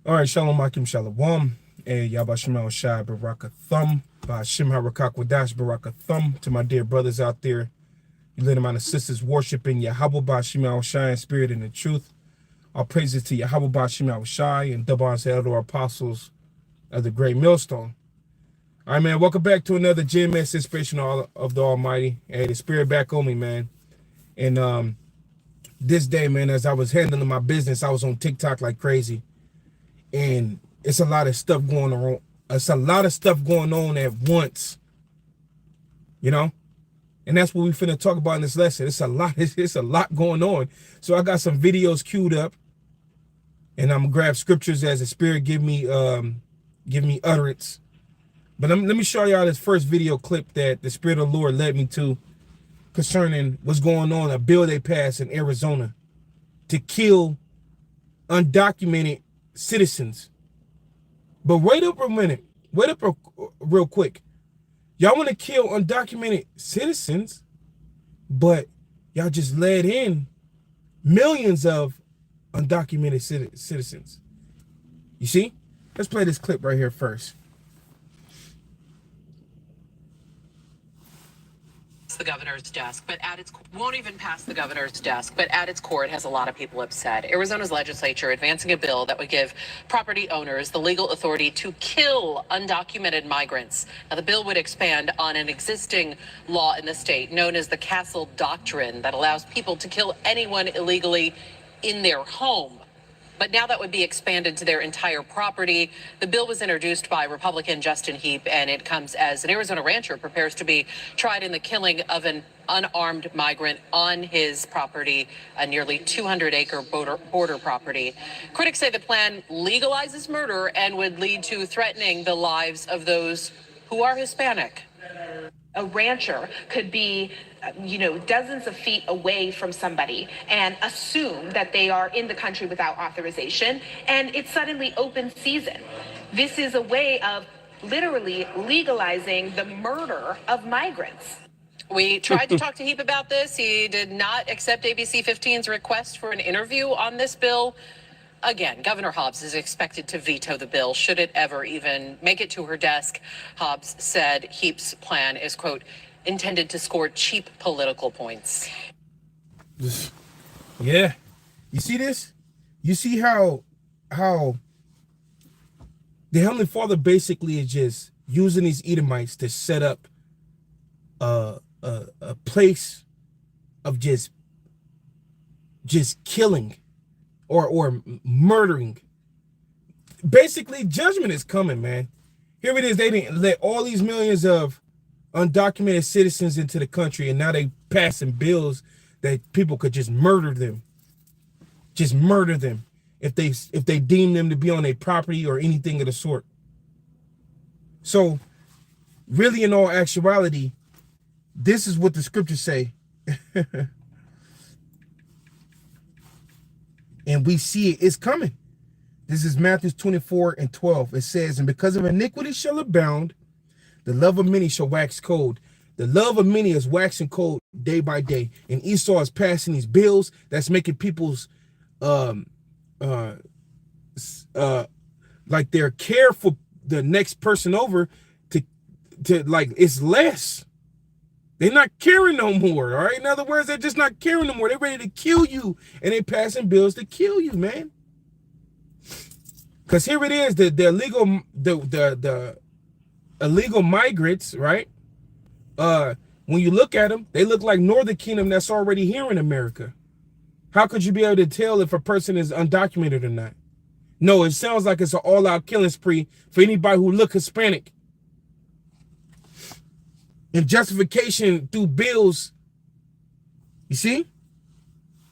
All right, Shalom Akim Shalom. Yabashim al Shai Baraka Thumb. Bashim Harakak Wadash Baraka Thumb. To my dear brothers out there, you little amount of sisters worshiping Yahweh Bashim al Shai in spirit and in truth. All praises to Yahweh Bashim al Shai and Daban's elder apostles of the great millstone. All right, man, welcome back to another Gym Mass Inspiration of the Almighty. Hey, the spirit back on me, man. And this day, man, as I was handling my business, I was on TikTok like crazy. And it's a lot of stuff going on. It's a lot of stuff going on at once, you know? And that's what we finna talk about in this lesson. It's a lot going on. So I got some videos queued up, and I'm gonna grab scriptures as the spirit give me utterance. But let me show y'all this first video clip that the Spirit of the Lord led me to concerning what's going on, a bill they passed in Arizona to kill undocumented citizens. But wait up a minute. Wait up real quick. Y'all want to kill undocumented citizens, but y'all just let in millions of undocumented citizens. You see? Let's play this clip right here first. The governor's desk, but at its won't even pass the governor's desk, but at its core, it has a lot of people upset. Arizona's legislature advancing a bill that would give property owners the legal authority to kill undocumented migrants. Now, the bill would expand on an existing law in the state known as the Castle Doctrine that allows people to kill anyone illegally in their home. But now that would be expanded to their entire property. The bill was introduced by Republican Justin Heap, and it comes as an Arizona rancher prepares to be tried in the killing of an unarmed migrant on his property, a nearly 200-acre border property. Critics say the plan legalizes murder and would lead to threatening the lives of those who are Hispanic. A rancher could be, dozens of feet away from somebody and assume that they are in the country without authorization, and it's suddenly open season. This is a way of literally legalizing the murder of migrants. We tried to talk to Heap about this. He did not accept ABC 15's request for an interview on this bill. Again, Governor Hobbs is expected to veto the bill should it ever even make it to her desk. Hobbs said Heap's plan is, quote, intended to score cheap political points. Yeah. You see this? You see how the Heavenly Father basically is just using these Edomites to set up a place of just killing or murdering. Basically, judgment is coming, man. Here it is. They didn't let all these millions of undocumented citizens into the country, and now they passing bills that people could just murder them. Just murder them if they deem them to be on a property or anything of the sort. So, really, in all actuality, this is what the scriptures say. And we see it's coming. This is Matthew 24:12. It says, and because of iniquity shall abound, the love of many shall wax cold. The love of many is waxing cold day by day. And Esau is passing these bills that's making people's like their care for the next person over to like it's less. They're not caring no more, all right? In other words, they're just not caring no more. They're ready to kill you, and they're passing bills to kill you, man. Because here it is, the illegal migrants, right? When you look at them, they look like Northern Kingdom that's already here in America. How could you be able to tell if a person is undocumented or not? No, it sounds like it's an all-out killing spree for anybody who look Hispanic. And justification through bills. You see?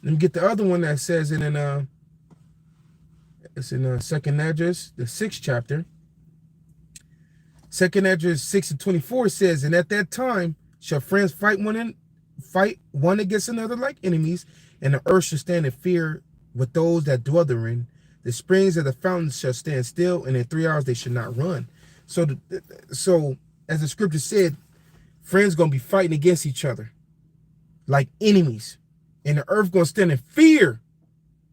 Let me get the other one that says it in it's in Second Esdras, the 6th chapter. Second Esdras 6:24 says, and at that time shall friends fight one against another like enemies, and the earth shall stand in fear with those that dwell therein. The springs of the fountains shall stand still, and in 3 hours they should not run. So as the scripture said, friends gonna be fighting against each other like enemies. And the earth gonna stand in fear.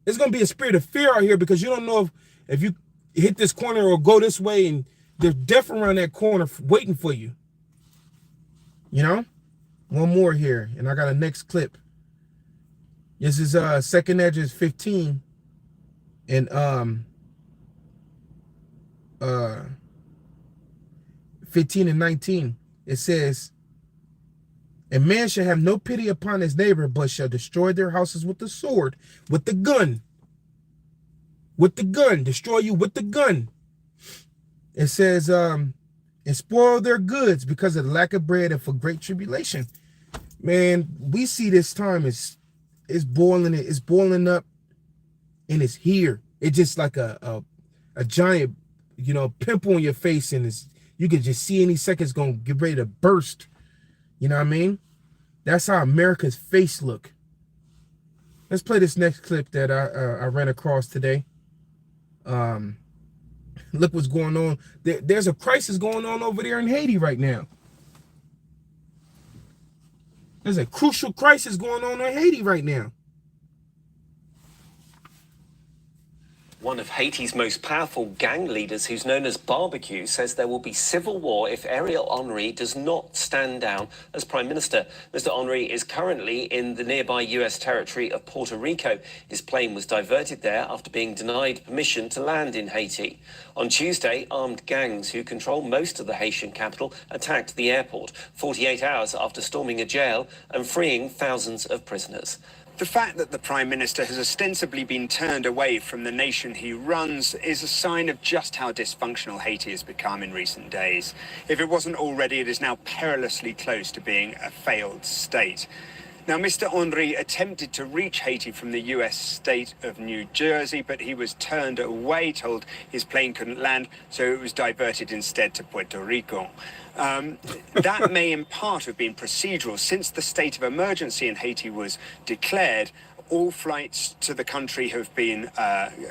There's gonna be a spirit of fear out here because you don't know if you hit this corner or go this way, and there's death around that corner waiting for you. You know? One more here, and I got a next clip. This is 2nd Esdras 15 and 15 and 19. It says, "And man shall have no pity upon his neighbor, but shall destroy their houses with the sword," with the gun. With the gun, destroy you with the gun. It says, "And spoil their goods because of the lack of bread and for great tribulation." Man, we see this time is it's boiling up, and it's here. It's just like a giant, you know, pimple on your face, and you can just see any second it's gonna get ready to burst. You know what I mean? That's how America's face look. Let's play this next clip that I ran across today. Look what's going on. There's a crisis going on over there in Haiti right now. There's a crucial crisis going on in Haiti right now. One of Haiti's most powerful gang leaders, who's known as Barbecue, says there will be civil war if Ariel Henry does not stand down as Prime Minister. Mr. Henry is currently in the nearby US territory of Puerto Rico. His plane was diverted there after being denied permission to land in Haiti. On Tuesday, armed gangs who control most of the Haitian capital attacked the airport 48 hours after storming a jail and freeing thousands of prisoners. The fact that the Prime Minister has ostensibly been turned away from the nation he runs is a sign of just how dysfunctional Haiti has become in recent days. If it wasn't already, it is now perilously close to being a failed state. Now, Mr. Henry attempted to reach Haiti from the US state of New Jersey, but he was turned away, told his plane couldn't land, so it was diverted instead to Puerto Rico. That may in part have been procedural. Since the state of emergency in Haiti was declared, all flights to the country have been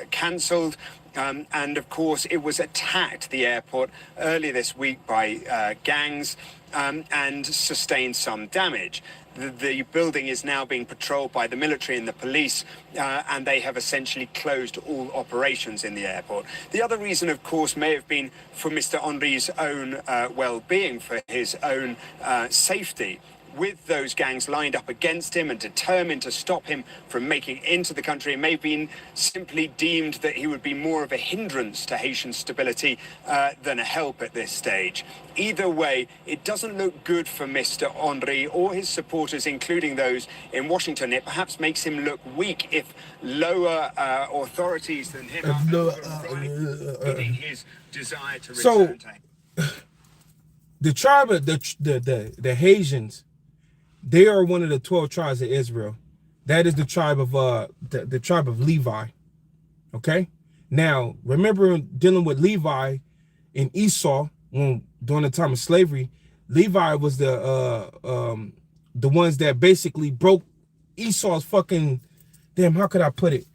cancelled. And of course, it was attacked, the airport, earlier this week by gangs and sustained some damage. The building is now being patrolled by the military and the police, and they have essentially closed all operations in the airport. The other reason, of course, may have been for Mr. Henry's own well-being, for his own safety. With those gangs lined up against him and determined to stop him from making into the country, it may have been simply deemed that he would be more of a hindrance to Haitian stability than a help at this stage. Either way, it doesn't look good for Mr. Henry or his supporters, including those in Washington. It perhaps makes him look weak if lower authorities than him are his desire to return to the tribe of the Haitians, they are one of the 12 tribes of Israel. That is the tribe of the tribe of Levi. Okay. Now remember, dealing with Levi and Esau during the time of slavery, Levi was the ones that basically broke Esau's fucking, damn, how could I put it?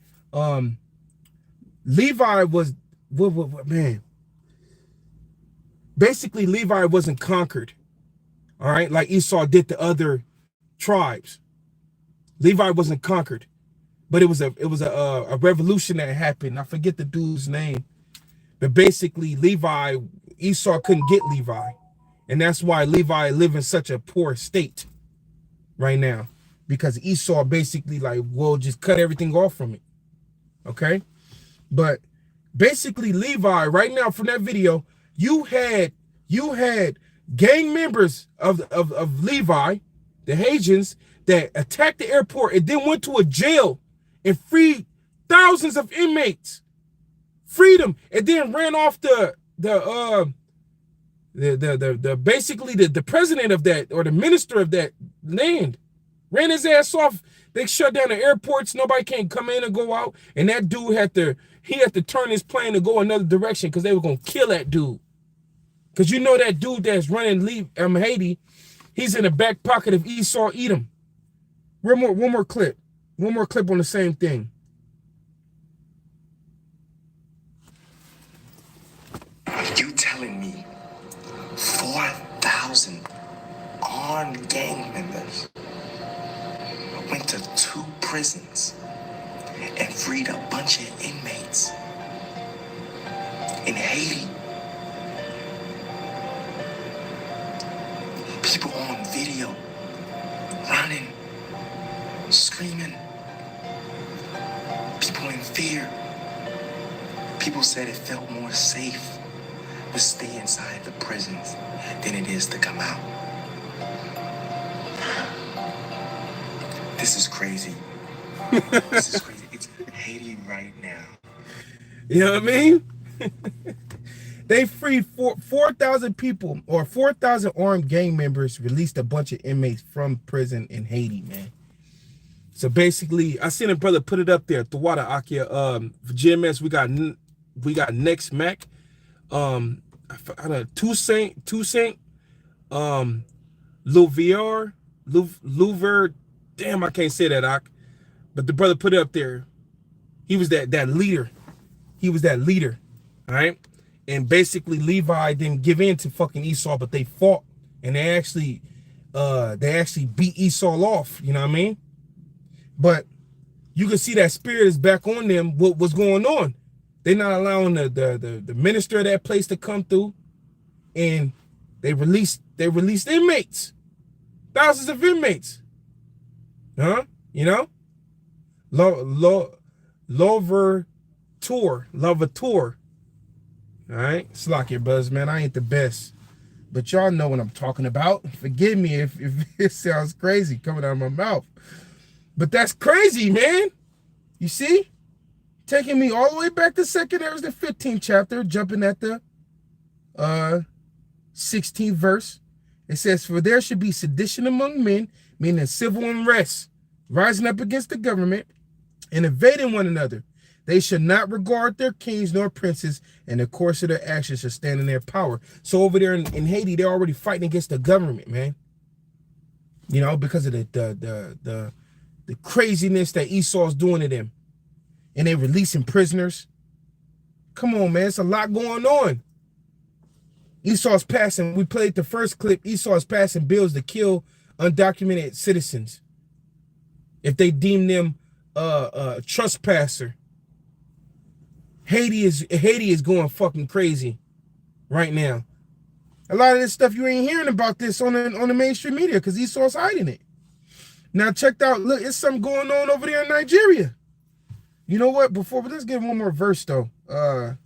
Levi was man. Basically, Levi wasn't conquered. All right, like Esau did the other tribes. Levi wasn't conquered, but it was a revolution that happened. I forget the dude's name, but basically Levi, Esau couldn't get Levi, and that's why Levi live in such a poor state right now, because Esau basically just cut everything off from it. Okay, but basically Levi right now, from that video, you had gang members of Levi, the Haitians, that attacked the airport and then went to a jail and freed thousands of inmates, freed them, and then ran off the basically the president of that, or the minister of that land, ran his ass off. They shut down the airports. Nobody can come in and go out, and that dude had to turn his plane to go another direction because they were gonna kill that dude. Because you know that dude that's running Haiti, he's in the back pocket of Esau Edom. One more clip. One more clip on the same thing. You telling me 4,000 armed gang members to 2 prisons and freed a bunch of inmates in Haiti. People on video running, screaming, people in fear. People said it felt more safe to stay inside the prisons than it is to come out. This is crazy. This is crazy. It's Haiti right now. You know what I mean? They freed 4,000 people, or 4,000 armed gang members, released a bunch of inmates from prison in Haiti, man. So basically, I seen a brother put it up there. Tawada Akia, for GMS, we got Next Mac, I don't know, Toussaint, Louver, damn, I can't say that, Ak. But the brother put it up there. He was that leader. He was that leader, all right? And basically, Levi didn't give in to fucking Esau, but they fought, and they actually beat Esau off. You know what I mean? But you can see that spirit is back on them. What's going on? They're not allowing the minister of that place to come through, and they released inmates, thousands of inmates. Huh? You know? Lavatur. All right, Slock your buzz, man. I ain't the best, but y'all know what I'm talking about. Forgive me if it sounds crazy coming out of my mouth, but that's crazy, man. You see, taking me all the way back to 2nd Ezra, the 15th chapter, jumping at the 16th verse. It says, "For there should be sedition among men, meaning civil unrest, rising up against the government and invading one another. They should not regard their kings nor princes, and the course of their actions should stand in their power." So over there in Haiti, they're already fighting against the government, man. You know, because of the craziness that Esau's doing to them. And they releasing prisoners. Come on, man. It's a lot going on. Esau's passing, we played the first clip, Esau's passing bills to kill undocumented citizens if they deem them a trespasser. Haiti is going fucking crazy right now. A lot of this stuff you ain't hearing about this on the mainstream media because Esau's hiding it. Now check out, look, it's something going on over there in Nigeria. You know what? Let's get one more verse though. Let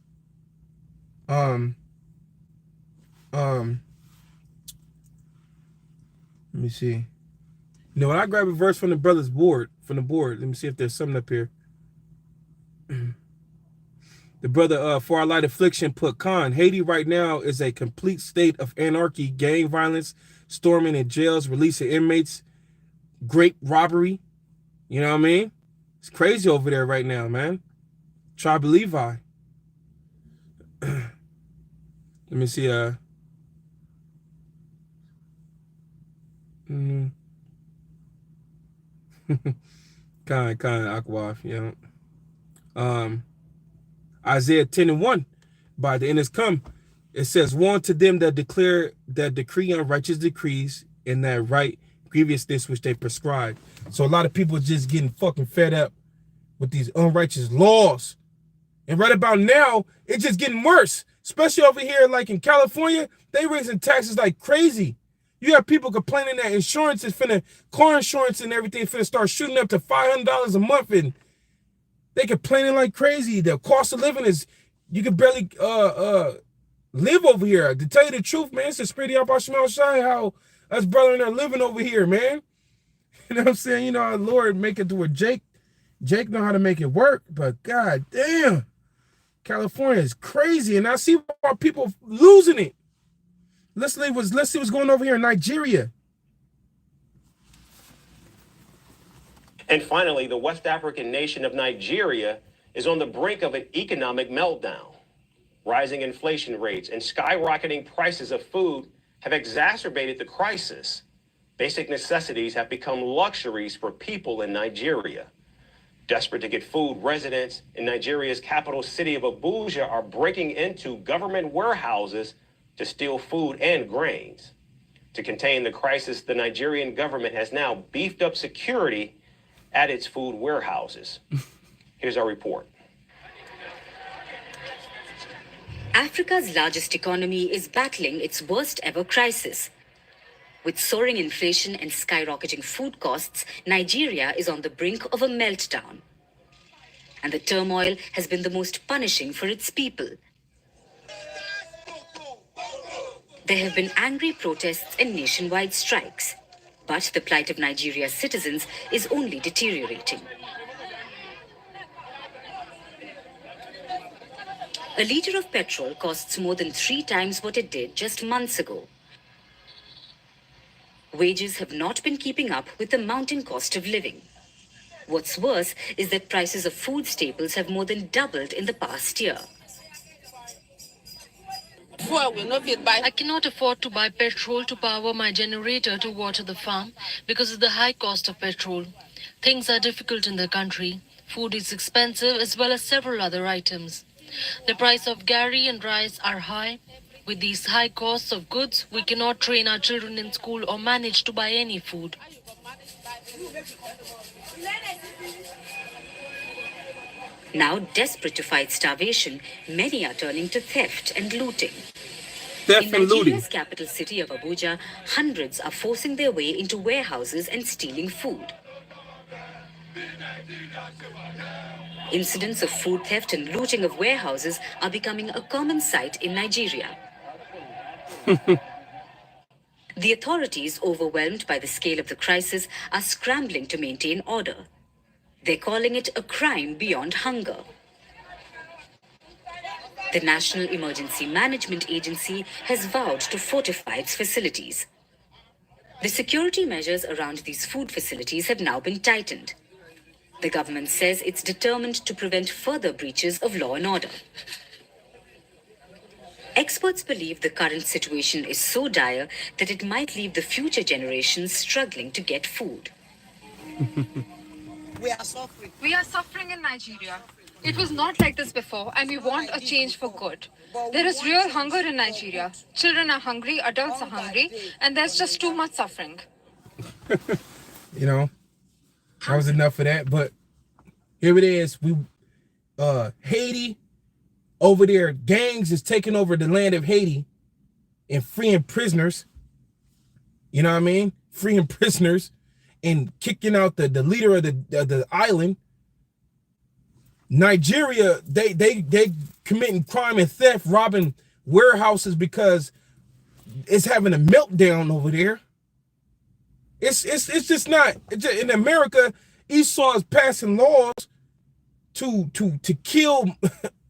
me see. You know, when I grab a verse from the brother's board, let me see if there's something up here. The brother, for our light affliction, put Khan. Haiti right now is a complete state of anarchy, gang violence, storming in jails, releasing inmates, great robbery. You know what I mean? It's crazy over there right now, man. Tribe of Levi. Let me see. Kind Aquaf, you know. Isaiah 10:1, by the end has come. It says, "Woe to them that decree unrighteous decrees, and that right grievousness which they prescribe." So a lot of people are just getting fucking fed up with these unrighteous laws. And right about now, it's just getting worse. Especially over here, like in California, they raising taxes like crazy. You have people complaining that insurance is car insurance and everything finna start shooting up to $500 a month, and they complaining like crazy. The cost of living is, you can barely live over here. To tell you the truth, man, it's the spirit of Yahweh Shai, how us brethren are living over here, man. You know what I'm saying? You know, our Lord make it to where Jake know how to make it work, but god damn, California is crazy, and I see why people losing it. Let's see what's going over here in Nigeria. And finally, the West African nation of Nigeria is on the brink of an economic meltdown. Rising inflation rates and skyrocketing prices of food have exacerbated the crisis. Basic necessities have become luxuries for people in Nigeria. Desperate to get food, residents in Nigeria's capital city of Abuja are breaking into government warehouses to steal food and grains. To contain the crisis, the Nigerian government has now beefed up security at its food warehouses. Here's our report. Africa's largest economy is battling its worst ever crisis. With soaring inflation and skyrocketing food costs, Nigeria is on the brink of a meltdown. And the turmoil has been the most punishing for its people. There have been angry protests and nationwide strikes. But the plight of Nigeria's citizens is only deteriorating. A litre of petrol costs more than 3 times what it did just months ago. Wages have not been keeping up with the mounting cost of living. What's worse is that prices of food staples have more than doubled in the past year. I cannot afford to buy petrol to power my generator to water the farm because of the high cost of petrol. Things are difficult in the country. Food is expensive as well as several other items. The price of gari and rice are high. With these high costs of goods, we cannot train our children in school or manage to buy any food. Now, desperate to fight starvation, many are turning to theft and looting. Theft In and looting. Nigeria's capital city of Abuja, hundreds are forcing their way into warehouses and stealing food. Incidents of food theft and looting of warehouses are becoming a common sight in Nigeria. The authorities, overwhelmed by the scale of the crisis, are scrambling to maintain order. They're calling it a crime beyond hunger. The National Emergency Management Agency has vowed to fortify its facilities. The security measures around these food facilities have now been tightened. The government says it's determined to prevent further breaches of law and order. Experts believe the current situation is so dire that it might leave the future generations struggling to get food. We are suffering in Nigeria. It was not like this before, and we want a change for good. There is real hunger in Nigeria. Children are hungry, adults are hungry, and there's just too much suffering. You know, that was enough of that. But here it is. Haiti over there, gangs is taking over the land of Haiti and freeing prisoners. You know what I mean? Freeing prisoners and kicking out the leader of the island. Nigeria, they committing crime and theft, robbing warehouses because it's having a meltdown over there. It's just not in America. Esau is passing laws to kill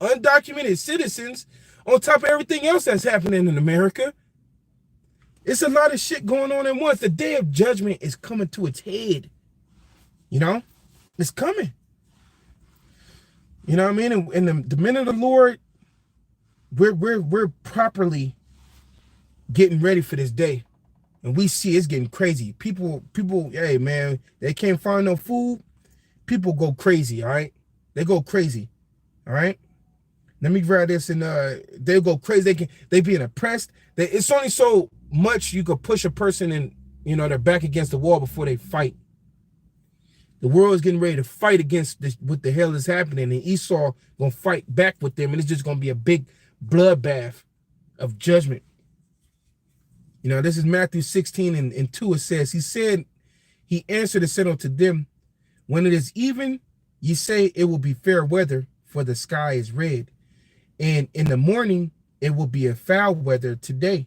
undocumented citizens on top of everything else that's happening in America. It's a lot of shit going on at once. The day of judgment is coming to its head. You know, it's coming. You know what I mean? And the men of the Lord, we're properly getting ready for this day. And we see it's getting crazy. People, hey man, they can't find no food. People go crazy, all right? They go crazy, all right? Let me grab this and they go crazy. They being oppressed. It's only so much you could push a person in, you know, their back against the wall before they fight. The world is getting ready to fight against this, what the hell is happening, and Esau gonna fight back with them, and it's just gonna be a big bloodbath of judgment. You know, this is Matthew 16 and 2. It says, he answered and said unto them, when it is even, ye say it will be fair weather, for the sky is red. And in the morning it will be a foul weather today,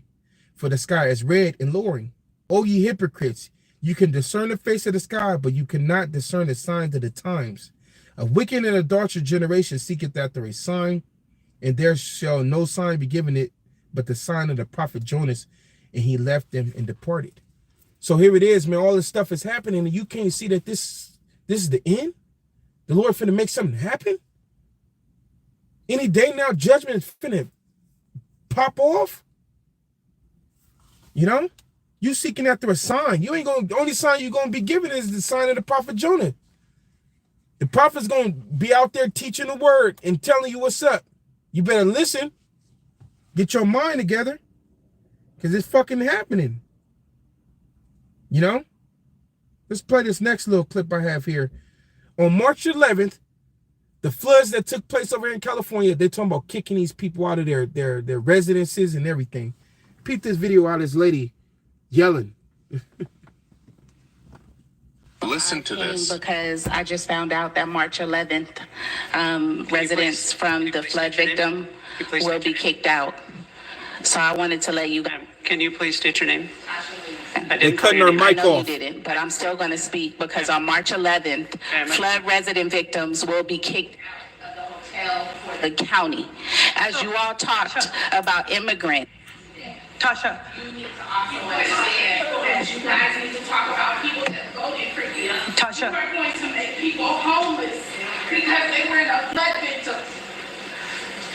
for the sky is red and lowering. O ye hypocrites, you can discern the face of the sky, but you cannot discern the signs of the times. A wicked and adulterous generation seeketh after a sign, and there shall no sign be given it, but the sign of the prophet Jonas. And he left them and departed. So here it is, man. All this stuff is happening, and you can't see that this is the end. The Lord finna make something happen. Any day now, judgment is finna pop off. You know, you seeking after a sign. You ain't gonna. The only sign you're gonna be given is the sign of the prophet Jonah. The prophet's gonna be out there teaching the word and telling you what's up. You better listen. Get your mind together. Because it's fucking happening. You know? Let's play this next little clip I have here. On March 11th, the floods that took place over here in California, they're talking about kicking these people out of their residences and everything. Peep this video out of this lady yelling. Listen to this. Because I just found out that March 11th, residents from the flood victim will be kicked out. So I wanted to let you guys. Can you please state your name? They're cutting her mic I know off. you didn't, but I'm still going to speak because on March 11th, flood resident victims will be kicked out of the hotel for the county. As you all talked about immigrants. Tasha. You need to also understand that you guys need to talk about people that voted for you. Tasha. You are going to make people homeless because they were in a flood victim.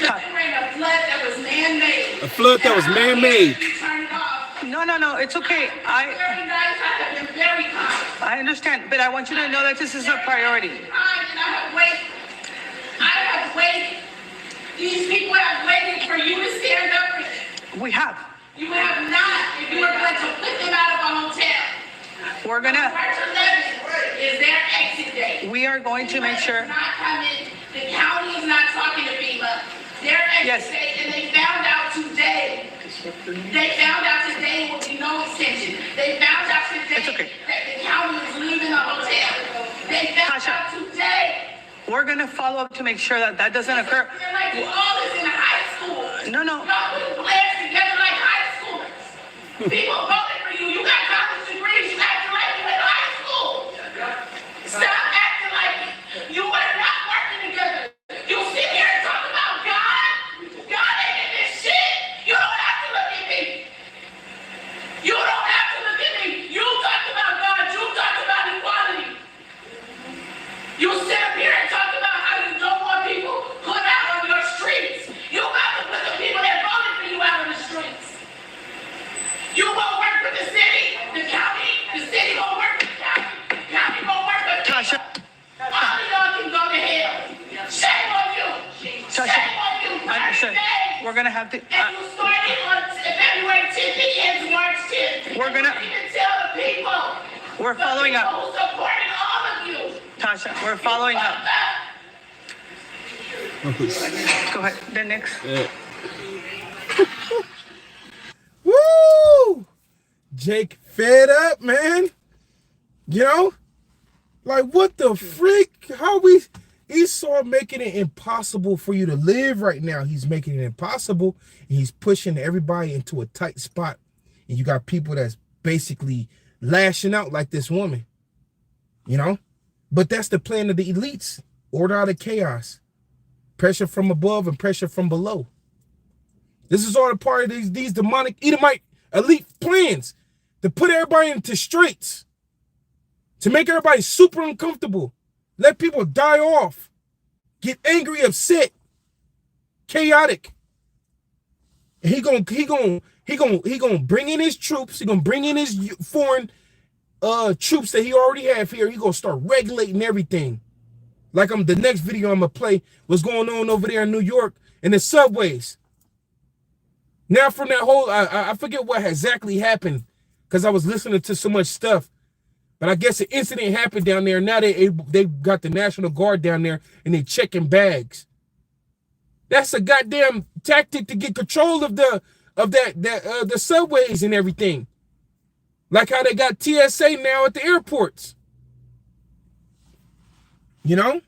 Because they were in a flood that was man-made. A flood that was man-made. No, it's okay. I understand, but I want you to know that this is a priority. I have waited. These people have waited for you to stand up for them. We have. You have not. If you were going to put them out of a hotel. We're gonna. March 11th is their exit date. We are going to make sure. Not coming. The county is not talking to FEMA. Their exit date, and they found out today. They found out today will be no extension. They found out today that the county is leaving the hotel. They found out today. We're gonna follow up to make sure that that doesn't occur. They're like all this in high school. No. Y'all put players together like high schoolers. People voted for you. You got college degrees. You acting like you in high school. Stop acting like you are not working together. You sit here and talk about God. God ain't in this shit. You don't have to look at me. You don't have to look at me. You talk about God. You talk about equality. You sit up here and talk about how you don't want people put out on your streets. You got to put the people that voted for you out on the streets. You won't work with the city, the county. The city won't work with the county. The county won't work with Tasha. all of y'all can go to hell. Shame on you. Tasha. Shame on you. Understood. We're gonna have to. And you started on February 10th, it ends March 10th. We're gonna. You can tell the people. We're following up. Who supported all of you. Tasha, we're following up. Go ahead. The next. Woo! Jake fed up, man. You know? Like, what the freak? How we... Esau making it impossible for you to live right now. He's making it impossible. And he's pushing everybody into a tight spot. And you got people that's basically lashing out like this woman. You know? But that's the plan of the elites. Order out of chaos. Pressure from above and pressure from below. This is all a part of these demonic Edomite elite plans to put everybody into straits. To make everybody super uncomfortable. Let people die off. Get angry, upset. Chaotic. And he gonna bring in his troops. He gonna bring in his foreign troops that he already have here. He gonna start regulating everything. Like the next video I'm gonna play what's going on over there in New York in the subways. Now from that whole, I forget what exactly happened because I was listening to so much stuff. But I guess an incident happened down there. Now they got the National Guard down there and they checking bags. That's a goddamn tactic to get control of the subways and everything. Like how they got TSA now at the airports. You know?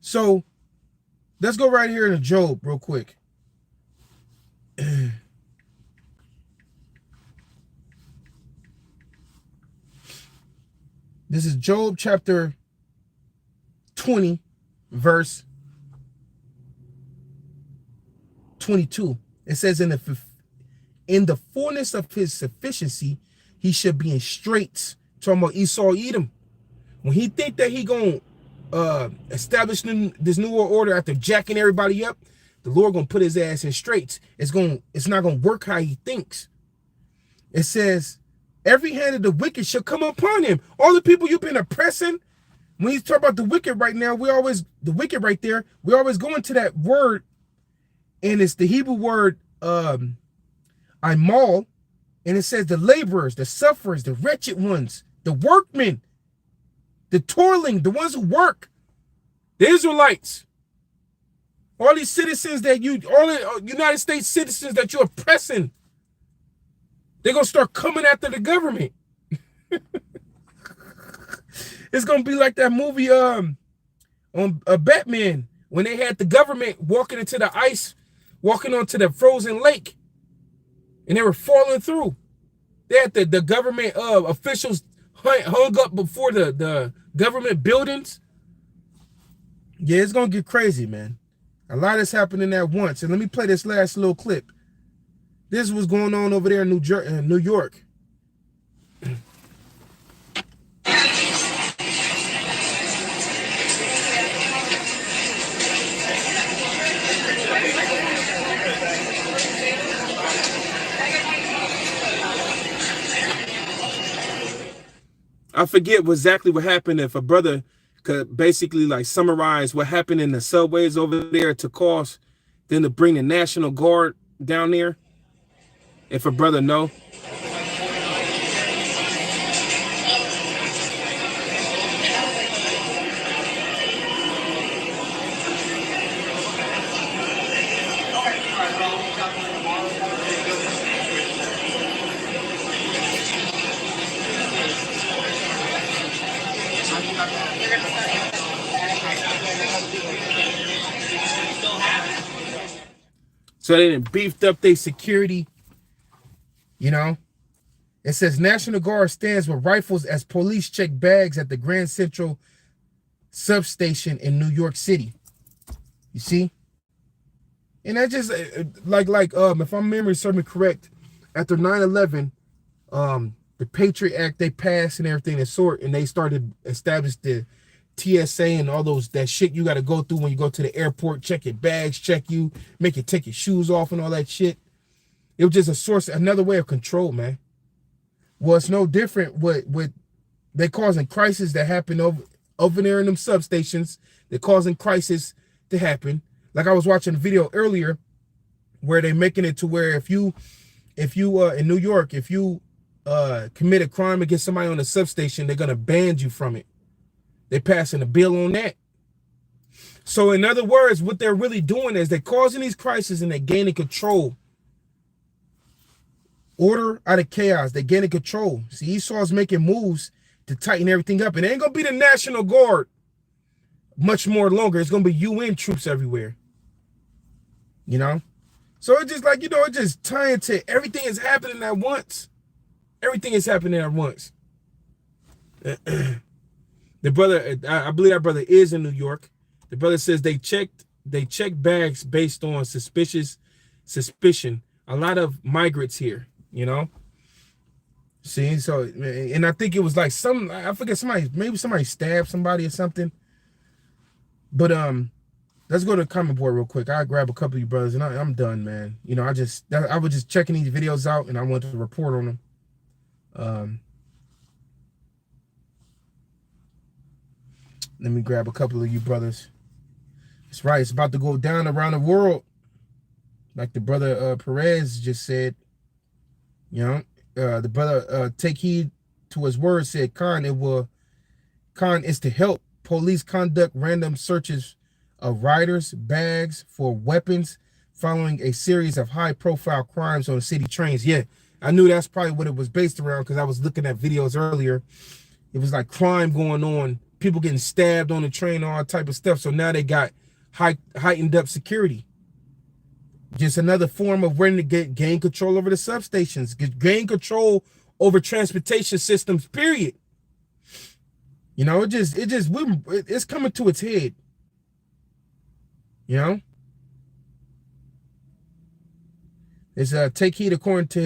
So let's go right here to Job real quick. This is Job chapter 20, verse 22. It says, in the fullness of his sufficiency, he should be in straits. Talking about Esau, Edom. When he think that he gonna establish this new world order after jacking everybody up, the Lord gonna put his ass in straits. It's not gonna work how he thinks. It says, every hand of the wicked shall come upon him. All the people you've been oppressing. When he's talking about the wicked right now, the wicked right there, we always go into that word, and it's the Hebrew word Imal, And it says the laborers, the sufferers, the wretched ones, the workmen, the toiling, the ones who work, the Israelites, all these citizens that all the United States citizens that you're oppressing, they're going to start coming after the government. It's going to be like that movie on Batman, when they had the government walking into the ice, walking onto the frozen lake, and they were falling through. They had the government officials hung up before the government buildings. Yeah, it's going to get crazy, man. A lot is happening at once. And let me play this last little clip. This is what's going on over there in New York. I forget exactly what happened. If a brother could basically like summarize what happened in the subways over there to cause them to bring the National Guard down there. If a brother know. So they done beefed up their security, you know. It says National Guard stands with rifles as police check bags at the Grand Central substation in New York City. You see? And that just like if my memory serves me correct, after 9/11, the Patriot Act they passed and everything of sort, and they started establish the TSA and all that shit you got to go through when you go to the airport, check your bags, check you, make you take your shoes off and all that shit. It was just another way of control, man. Well, it's no different with they causing crisis that happen over there in them substations. They're causing crisis to happen. Like I was watching a video earlier where they're making it to where if you in New York, if you commit a crime against somebody on a substation, they're gonna ban you from it. They're passing a bill on that. So in other words, what they're really doing is they're causing these crises and they're gaining control. Order out of chaos. They're gaining control. See, Esau's making moves to tighten everything up. And it ain't going to be the National Guard much more longer. It's going to be UN troops everywhere. You know? So it's just like, it's just tying to everything is happening at once. Everything is happening at once. The brother, I believe that brother is in New York. The brother says they checked bags based on suspicion. A lot of migrants here, See, so, and I think it was like I forget maybe somebody stabbed somebody or something. But let's go to the comment board real quick. I'll grab a couple of you brothers and I'm done, man. I was just checking these videos out and I wanted to report on them. Let me grab a couple of you brothers. That's right. It's about to go down around the world. Like the brother Perez just said. The brother take heed to his words said, Khan is to help police conduct random searches of riders' bags for weapons following a series of high-profile crimes on the city trains. Yeah, I knew that's probably what it was based around because I was looking at videos earlier. It was like crime going on. People getting stabbed on the train, all type of stuff. So now they got heightened up security. Just another form of when to gain control over the substations, gain control over transportation systems, period. It's coming to its head. It's take heed according to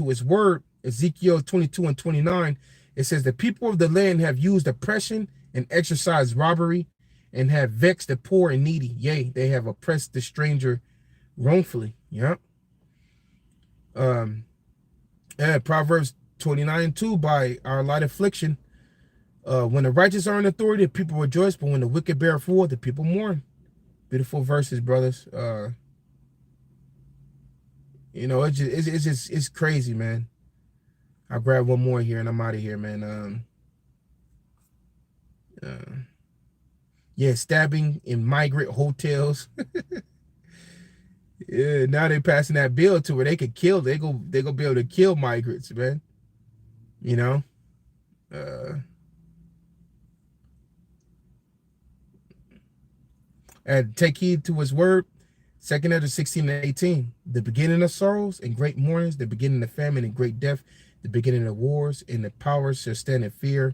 his word, Ezekiel 22:29. It says the people of the land have used oppression and exercised robbery and have vexed the poor and needy. Yea, they have oppressed the stranger wrongfully. Proverbs 29:2 by our light affliction. When the righteous are in authority, the people rejoice, but when the wicked bear forth, the people mourn. Beautiful verses, brothers. It's crazy, man. I'll grab one more here and I'm out of here, man. Yeah, stabbing in migrant hotels. Yeah, now they're passing that bill to where they could kill. They go be able to kill migrants, man. You know. And take heed to his word. 2 Ezra 16 and 18. The beginning of sorrows and great mournings, the beginning of famine and great death, the beginning of wars, and the powers shall stand in fear.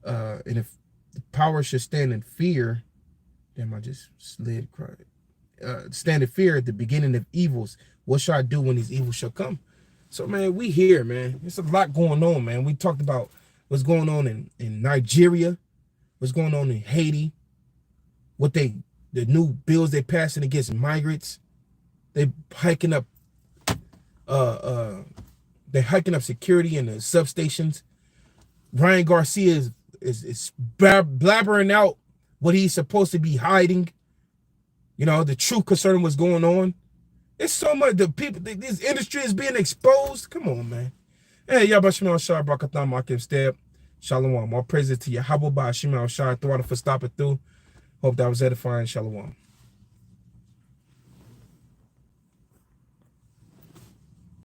And if the power should stand in fear, damn, I just slid. Stand in fear at the beginning of evils. What shall I do when these evils shall come? So, man, we here, man. There's a lot going on, man. We talked about what's going on in Nigeria, what's going on in Haiti, the new bills they're passing against migrants. They hiking up they're hiking up security in the substations. Ryan Garcia is blabbering out what he's supposed to be hiding. You know, the true concern what's going on. It's so much, the people, this industry is being exposed. Come on, man. Hey, Yabashim Shah Brakatam Akim Step. Shalom. All praises to Yahweh by Shimon Shah. Throughout for stopping through. Hope that was edifying. Shalom.